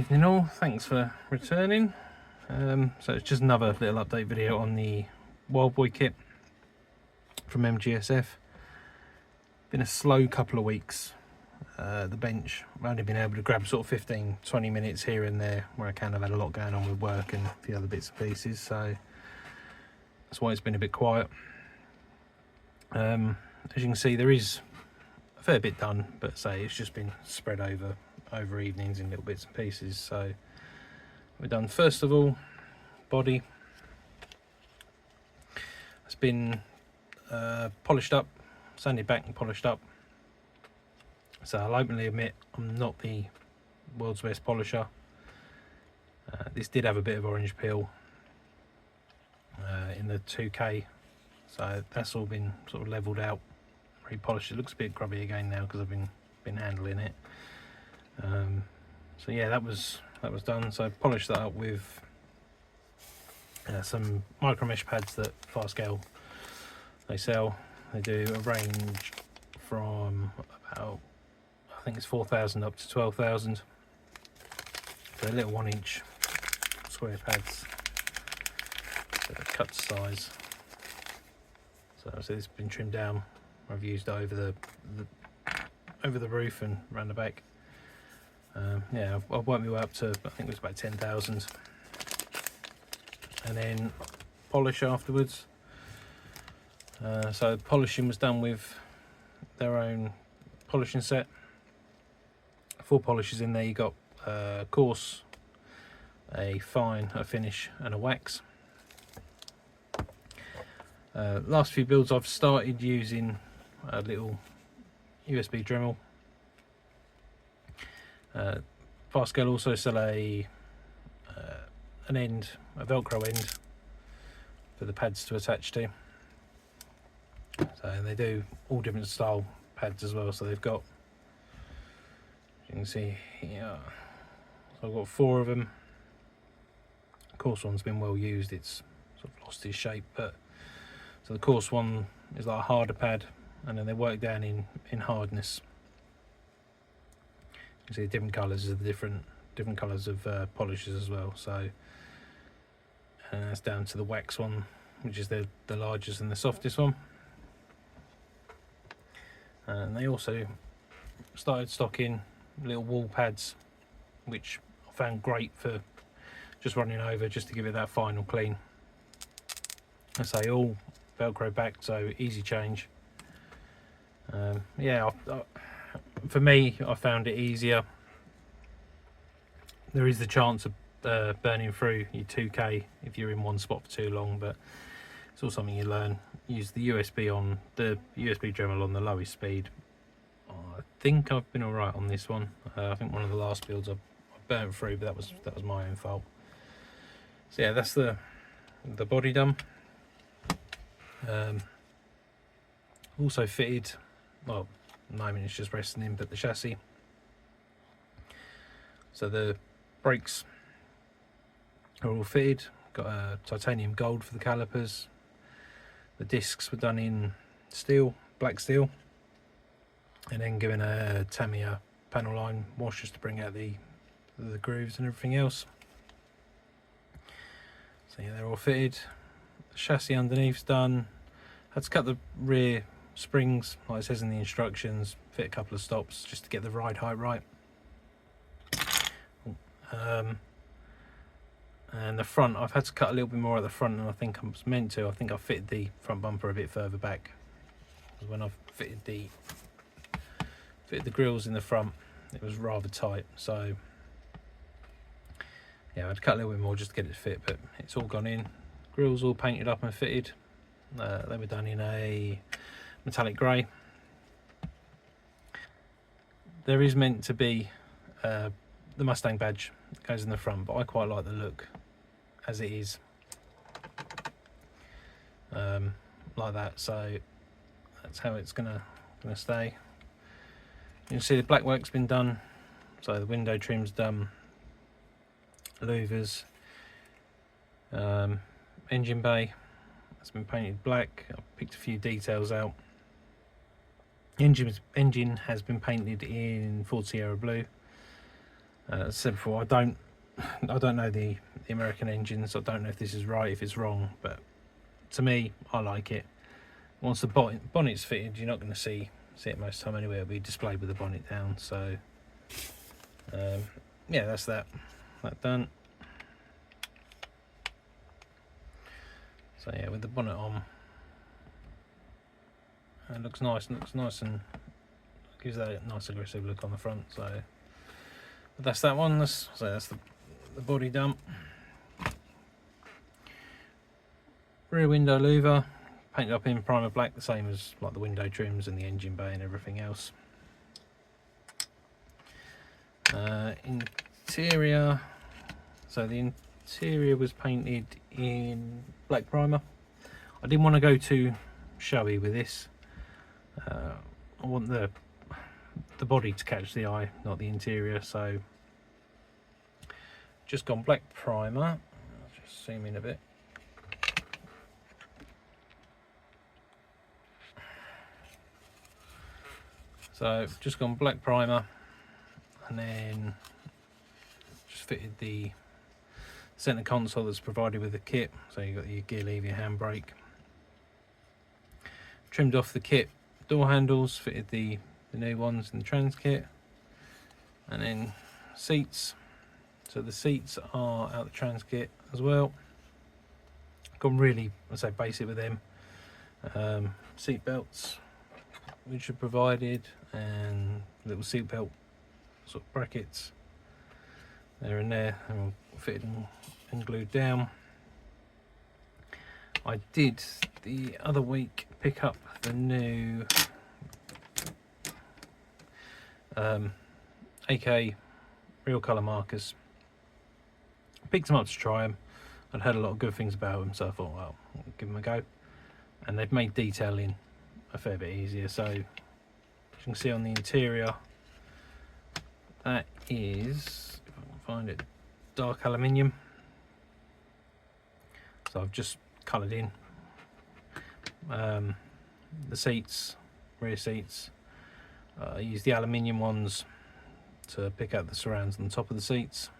Evening all, thanks for returning. So it's just another little update video on the WildBoy kit from MGSF. Been a slow couple of weeks. The bench, I've only been able to grab sort of 15-20 minutes here and there where I have had a lot going on with work and a few other bits and pieces, so that's why it's been a bit quiet. As you can see, there is a fair bit done, but say it's just been spread over evenings in little bits and pieces. So we've done, first of all, body. It's been polished up, sanded back and polished up. So I'll openly admit I'm not the world's best polisher. This did have a bit of orange peel in the 2K, so that's all been sort of leveled out, repolished. It looks a bit grubby again now because I've been handling it. So yeah, that was done. So I polished that up with some micro mesh pads that Firescale they sell. They do a range from about, I think it's 4,000 up to 12,000. They're little 1-inch square pads, so they're cut to size. So it's been trimmed down. I've used it over the roof and around the back. Yeah, I've worked my way up to, I think it was about 10,000, and then polish afterwards. So polishing was done with their own polishing set. 4 polishes in there. You got a coarse, a fine, a finish, and a wax. Last few builds I've started using a little USB Dremel. Firescale also sell an Velcro end for the pads to attach to. So they do all different style pads as well. So they've got, you can see here, so I've got 4 of them. The coarse one's been well used, it's sort of lost its shape, but so the coarse one is like a harder pad, and then they work down in hardness. You see different colours of the different colours of polishes as well. So that's down to the wax one, which is the largest and the softest one. And they also started stocking little wall pads, which I found great for just running over, just to give it that final clean. I say all Velcro back, so easy change. Yeah, for me, I found it easier. There is the chance of burning through your 2K if you're in one spot for too long, but it's all something you learn. Use the USB Dremel on the lowest speed. I think I've been alright on this one. I think one of the last builds I burnt through, but that was my own fault. So yeah, that's the body done. Also fitted, well, at the moment it's just resting in, but the chassis. So the brakes are all fitted. Got a titanium gold for the calipers. The discs were done in steel, black steel, and then given a Tamiya panel line wash just to bring out the grooves and everything else. So yeah, they're all fitted. The chassis underneath's done. Had to cut the rear springs, like it says in the instructions, fit a couple of stops just to get the ride height right. And the front, I've had to cut a little bit more at the front than I think I was meant to. I think I fitted the front bumper a bit further back, because when I've fitted the grills in the front, it was rather tight. So yeah, I had to cut a little bit more just to get it to fit, but it's all gone in. Grills all painted up and fitted. They were done in a metallic grey. There is meant to be the Mustang badge that goes in the front, but I quite like the look as it is, like that. So that's how it's gonna stay. You can see the black work's been done, so the window trim's done, louvers, engine bay, it's been painted black. I picked a few details out. Engine has been painted in Ford Sierra blue. As I said before, I don't know the American engines. I don't know if this is right, if it's wrong, but to me, I like it. Once the bonnet's fitted, you're not going to see it most of the time anyway. It'll be displayed with the bonnet down. So yeah, that's that done. So yeah, with the bonnet on, it looks nice. And gives that a nice aggressive look on the front. So but that's that one. That's the body dump. Rear window louver, painted up in primer black, the same as like the window trims and the engine bay and everything else. Interior, so the interior was painted in black primer. I didn't want to go too showy with this. I want the body to catch the eye, not the interior, so just gone black primer. I'll just zoom in a bit. So just gone black primer, and then just fitted the centre console that's provided with the kit. So you've got your gear lever, your handbrake. Trimmed off the kit door handles, fitted the new ones in the trans kit, and then seats. So the seats are out the trans kit as well. Gone really, I say, basic with them. Seat belts, which are provided, and little seat belt sort of brackets. They're in there and all fitted and glued down. I did the other week pick up the new AK real colour markers. Picked them up to try them. I'd heard a lot of good things about them, so I thought, well, I'll give them a go. And they've made detailing a fair bit easier. So as you can see on the interior, that is, if I can find it, dark aluminium. So I've just coloured in the seats, rear seats. I used the aluminium ones to pick out the surrounds on the top of the seats.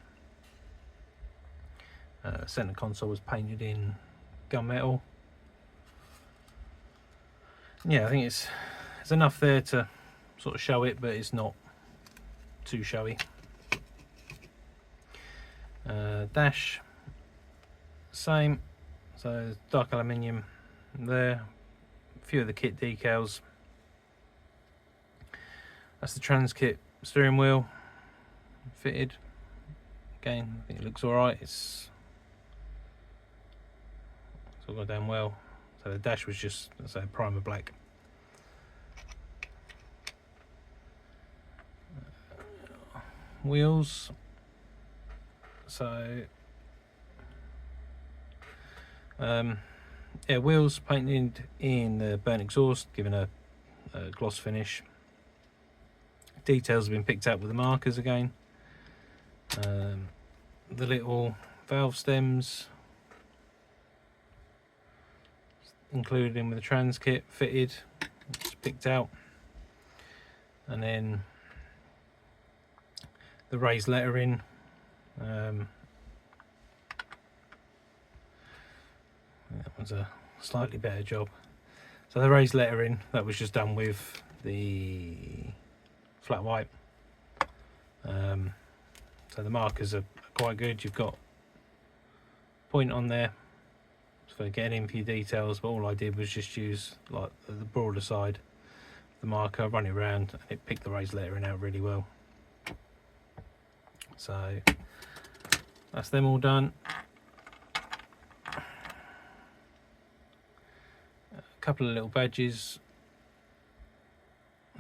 Centre console was painted in gunmetal. Yeah, I think it's enough there to sort of show it, but it's not too showy. Dash, same. So dark aluminium there. A few of the kit decals. That's the trans kit steering wheel fitted. Again, I think it looks alright. It's all gone down well. So the dash was just, let's say, primer black. Wheels. So yeah, wheels painted in the burnt exhaust, given a gloss finish. Details have been picked out with the markers again. The little valve stems included in with the trans kit, fitted, it's picked out. And then the raised lettering, that one's a slightly better job. So the raised lettering, that was just done with the flat white. So the markers are quite good. You've got point on there for getting in for your details, but all I did was just use like the broader side of the marker, run it around, and it picked the raised lettering out really well. So that's them all done. A couple of little badges.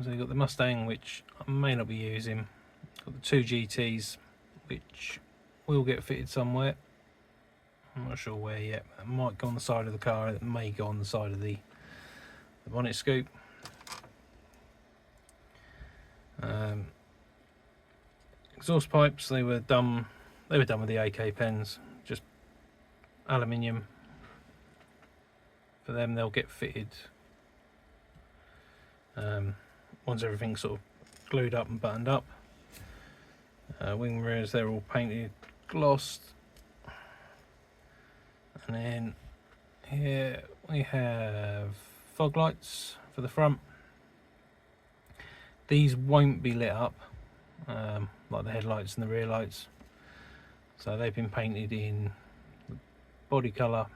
So you've got the Mustang, which I may not be using. Got the two GTs, which will get fitted somewhere. I'm not sure where yet. It might go on the side of the car. It may go on the side of the bonnet scoop. Exhaust pipes, they were done with the AK pens, just aluminium. For them, they'll get fitted once everything's sort of glued up and buttoned up. Wing mirrors, they're all painted, glossed. And then here we have fog lights for the front. These won't be lit up like the headlights and the rear lights, so they've been painted in the body colour,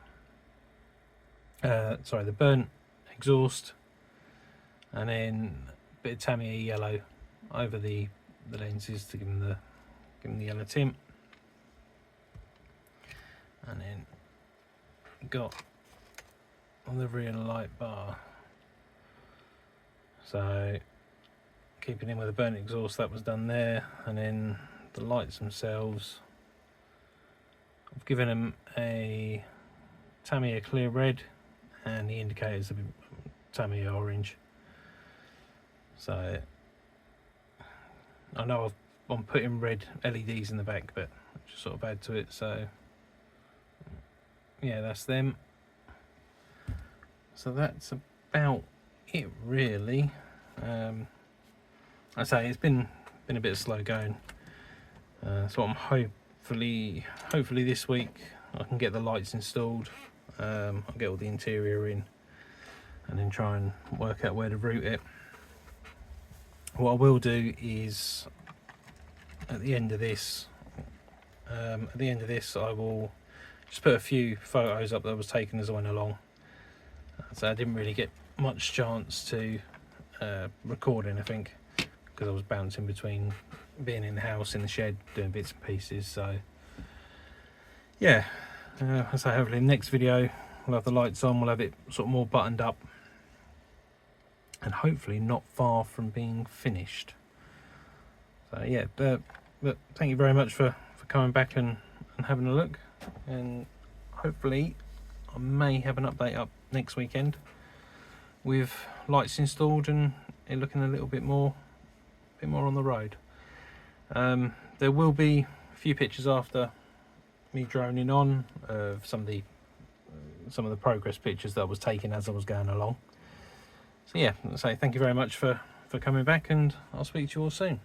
sorry, the burnt exhaust, and then a bit of Tamiya yellow over the lenses to give them the yellow tint. And then got on the rear light bar, so keeping in with the burnt exhaust, that was done there. And then the lights themselves, I've given them a Tamiya clear red, and the indicators have been Tamiya orange. So I know I'm putting red LEDs in the back, but just sort of add to it. So yeah, that's them. So that's about it really. I say it's been a bit slow going, so I'm hopefully this week I can get the lights installed. I'll get all the interior in, and then try and work out where to route it. What I will do is at the end of this I will just put a few photos up that was taken as I went along. So I didn't really get much chance to record anything, because I was bouncing between being in the house, in the shed, doing bits and pieces. So yeah, so hopefully in the next video we'll have the lights on, we'll have it sort of more buttoned up, and hopefully not far from being finished. So yeah, but thank you very much for coming back and having a look, and hopefully I may have an update up next weekend with lights installed and it looking a little bit more on the road. There will be a few pictures after me droning on of some of the progress pictures that I was taking as I was going along. So yeah, so thank you very much for coming back, and I'll speak to you all soon.